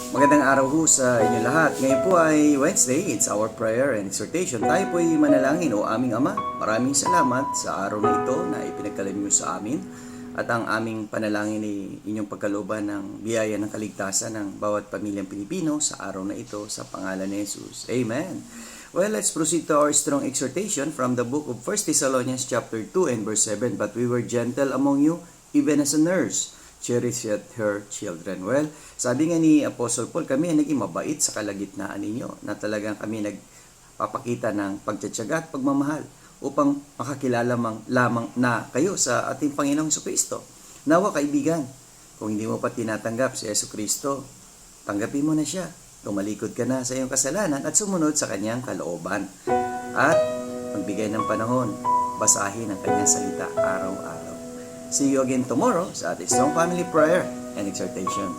Magandang araw ho sa inyo lahat. Ngayon po ay Wednesday, it's our prayer and exhortation. Tayo po ay manalangin. O aming Ama, maraming salamat sa araw na ito na ipinagkaloob niyo sa amin. At ang aming panalangin ay inyong pagkalooban ng biyaya ng kaligtasan ng bawat pamilyang Pilipino sa araw na ito sa pangalan ni Jesus. Amen. Well, let's proceed to our strong exhortation from the book of 1 Thessalonians chapter 2 and verse 7. But we were gentle among you, even as a nurse cherisheth her children. Well, sabi nga ni Apostle Paul, kami ay naging mabait sa kalagitnaan ninyo, na talagang kami nagpapakita ng pagtitiyaga at pagmamahal upang makakilala lamang na kayo sa ating Panginoong Jesucristo. Nawa kaibigan, kung hindi mo pa tinatanggap si Jesucristo, tanggapin mo na siya. Tumalikod ka na sa iyong kasalanan at sumunod sa kanyang kalooban. At magbigay ng panahon, basahin ang kanyang salita araw-araw. See you again tomorrow sa ating Strong Family Prayer and Exhortation.